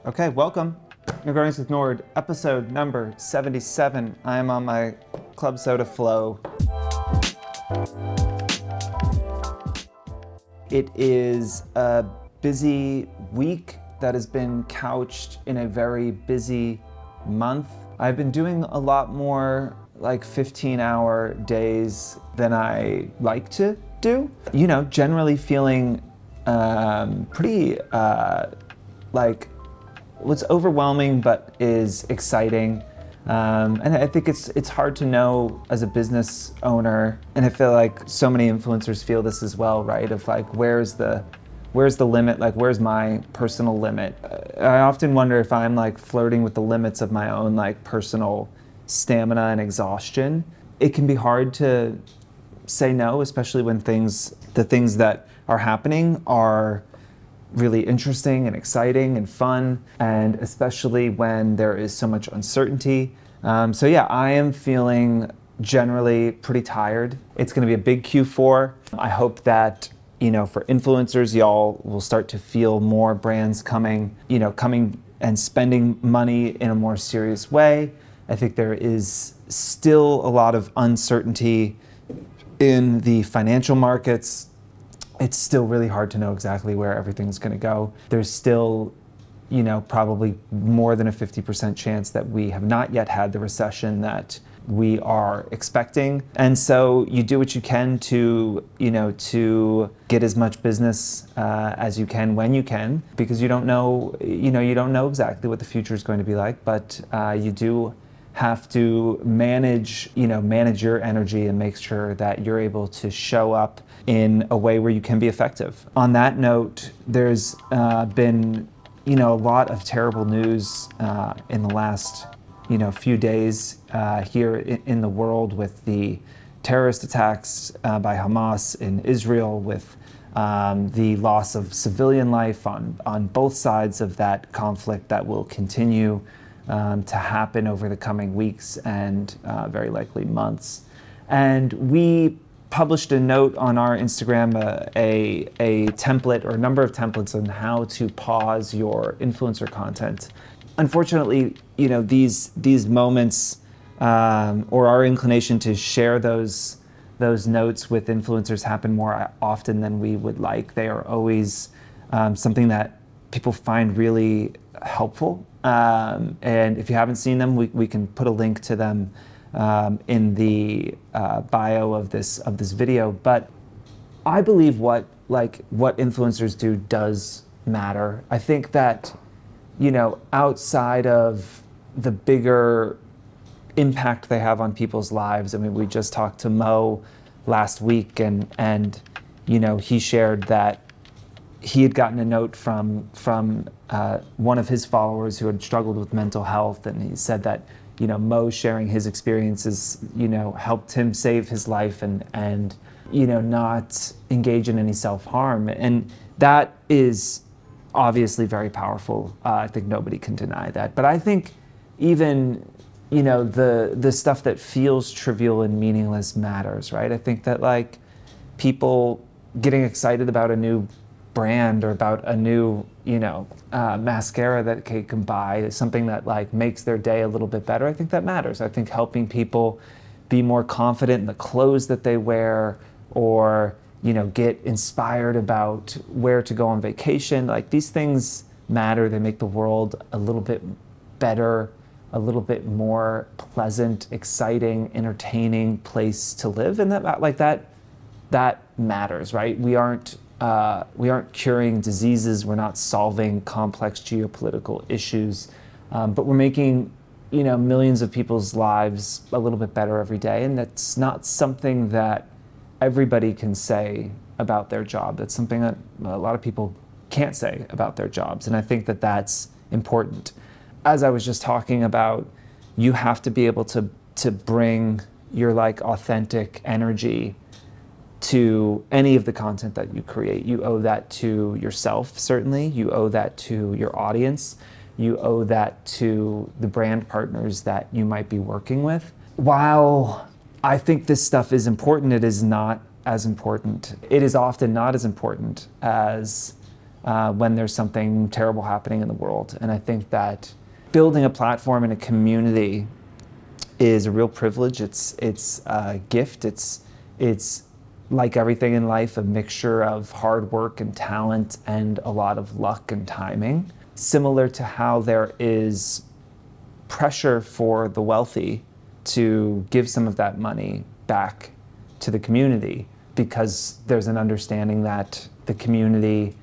Okay, welcome. Negronis with Nord, episode number 77. I am on my Club Soda flow. It is a busy week that has been couched in a very busy month. I've been doing a lot more like 15-hour days than I like to do. You know, generally feeling pretty like what's overwhelming but is exciting. And I think it's hard to know as a business owner, and I feel like so many influencers feel this as well, right? Of like, where's the limit? Like, where's my personal limit? I often wonder if I'm like flirting with the limits of my own like personal stamina and exhaustion. It can be hard to say no, especially when the things that are happening are really interesting and exciting and fun, and especially when there is so much uncertainty. So yeah, I am feeling generally pretty tired. It's going to be a big Q4. I hope that, you know, for influencers, y'all will start to feel more brands coming and spending money in a more serious way. I think there is still a lot of uncertainty in the financial markets. It's still really hard to know exactly where everything's going to go. There's still, you know, probably more than a 50% chance that we have not yet had the recession that we are expecting. And so you do what you can to, you know, to get as much business as you can when you can, because you don't know exactly what the future is going to be like, but you do have to manage your energy and make sure that you're able to show up in a way where you can be effective. On that note, there's been, a lot of terrible news in the last, few days here in the world, with the terrorist attacks by Hamas in Israel, with the loss of civilian life on both sides of that conflict that will continue to happen over the coming weeks and very likely months. And we published a note on our Instagram, a template or a number of templates on how to pause your influencer content. Unfortunately, these moments or our inclination to share those notes with influencers happen more often than we would like. They are always something that people find really helpful. And if you haven't seen them, we can put a link to them in the bio of this video. But I believe what influencers do does matter. I think that, outside of the bigger impact they have on people's lives. I mean, we just talked to Mo last week, and he shared that he had gotten a note from one of his followers who had struggled with mental health, and he said that Mo sharing his experiences helped him save his life and not engage in any self-harm, and that is obviously very powerful. I think nobody can deny that. But I think even the stuff that feels trivial and meaningless matters, right? I think that like people getting excited about a new brand or about a new mascara that they can buy, something that like makes their day a little bit better, I think that matters. I think helping people be more confident in the clothes that they wear, or get inspired about where to go on vacation, like these things matter. They make the world a little bit better, a little bit more pleasant, exciting, entertaining place to live, and that matters, right? We aren't curing diseases. We're not solving complex geopolitical issues, but we're making, millions of people's lives a little bit better every day. And that's not something that everybody can say about their job. That's something that a lot of people can't say about their jobs. And I think that that's important. As I was just talking about, you have to be able to bring your like authentic energy to any of the content that you create. You owe that to yourself, certainly. You owe that to your audience. You owe that to the brand partners that you might be working with. While I think this stuff is important, it is not as important. It is often not as important as when there's something terrible happening in the world. And I think that building a platform and a community is a real privilege. It's a gift. It's like everything in life, a mixture of hard work and talent and a lot of luck and timing. Similar to how there is pressure for the wealthy to give some of that money back to the community, because there's an understanding that the community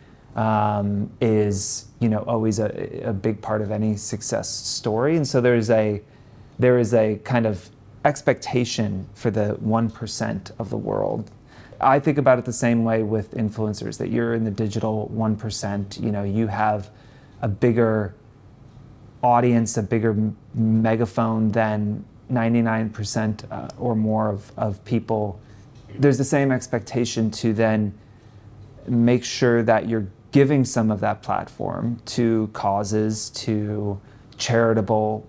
is, always a big part of any success story. And so there is a kind of expectation for the 1% of the world. I think about it the same way with influencers, that you're in the digital 1%, you have a bigger audience, a bigger megaphone than 99% or more of people. There's the same expectation to then make sure that you're giving some of that platform to causes, to charitable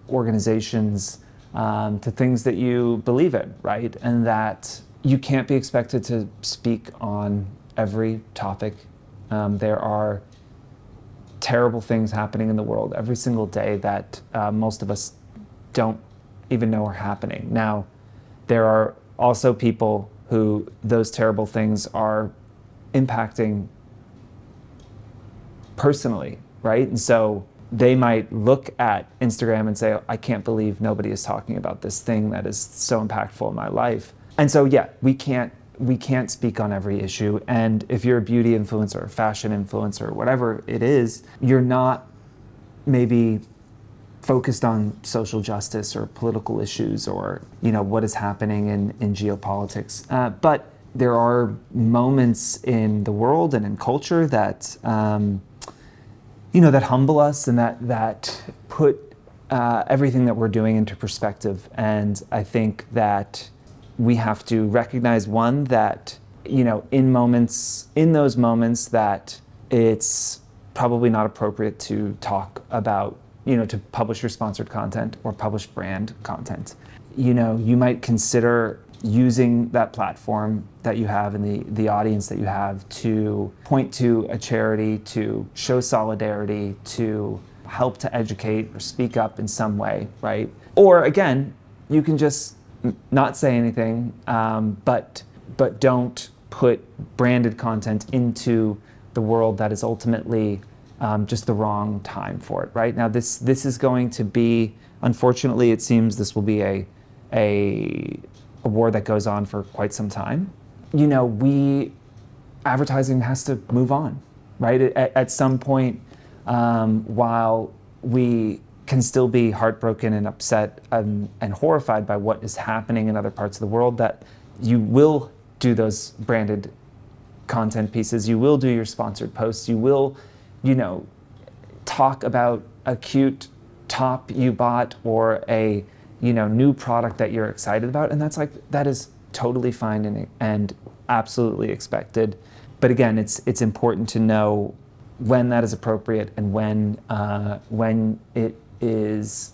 organizations, to things that you believe in, right? And that you can't be expected to speak on every topic. There are terrible things happening in the world every single day that most of us don't even know are happening. Now, there are also people who those terrible things are impacting personally, right? And so they might look at Instagram and say, I can't believe nobody is talking about this thing that is so impactful in my life. And so, yeah, we can't speak on every issue. And if you're a beauty influencer, fashion influencer, whatever it is, you're not maybe focused on social justice or political issues or, what is happening in geopolitics. But there are moments in the world and in culture that, that humble us and that put everything that we're doing into perspective. And I think that we have to recognize, one, that, in those moments that it's probably not appropriate to talk about, to publish your sponsored content or publish brand content. You might consider using that platform that you have and the audience that you have to point to a charity, to show solidarity, to help to educate or speak up in some way, right? Or again, you can just not say anything, but don't put branded content into the world that is ultimately just the wrong time for it, right? Now, this is going to be, unfortunately, it seems this will be a war that goes on for quite some time. Advertising has to move on, right? At some point, while we can still be heartbroken and upset and horrified by what is happening in other parts of the world, that you will do those branded content pieces, you will do your sponsored posts, you will, talk about a cute top you bought or a, new product that you're excited about. And that is totally fine and absolutely expected. But again, it's important to know when that is appropriate and when it is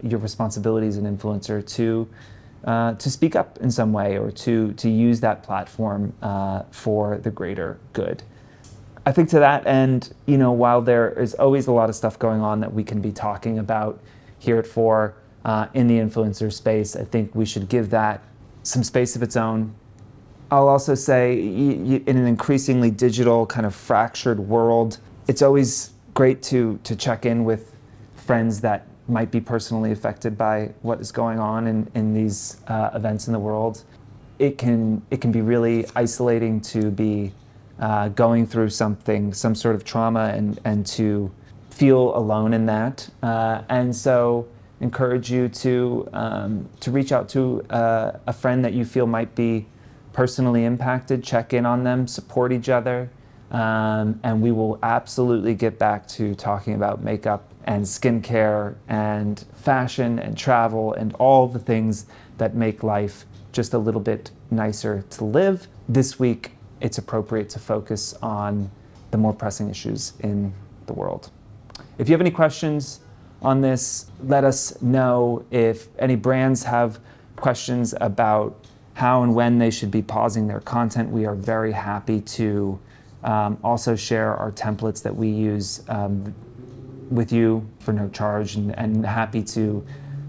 your responsibility as an influencer to speak up in some way or to use that platform for the greater good. I think to that end, while there is always a lot of stuff going on that we can be talking about here at Fohr in the influencer space, I think we should give that some space of its own. I'll also say, in an increasingly digital, kind of fractured world, it's always great to check in with friends that might be personally affected by what is going on in these events in the world. It can be really isolating to be going through some sort of trauma and to feel alone in that. And so encourage you to reach out to a friend that you feel might be personally impacted, check in on them, support each other. And we will absolutely get back to talking about makeup and skincare and fashion and travel and all the things that make life just a little bit nicer to live. This week, it's appropriate to focus on the more pressing issues in the world. If you have any questions on this, let us know. If any brands have questions about how and when they should be pausing their content, we are very happy to also share our templates that we use with you for no charge, and happy to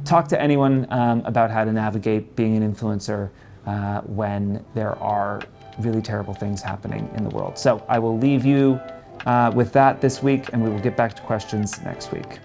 talk to anyone about how to navigate being an influencer when there are really terrible things happening in the world. So I will leave you with that this week, and we will get back to questions next week.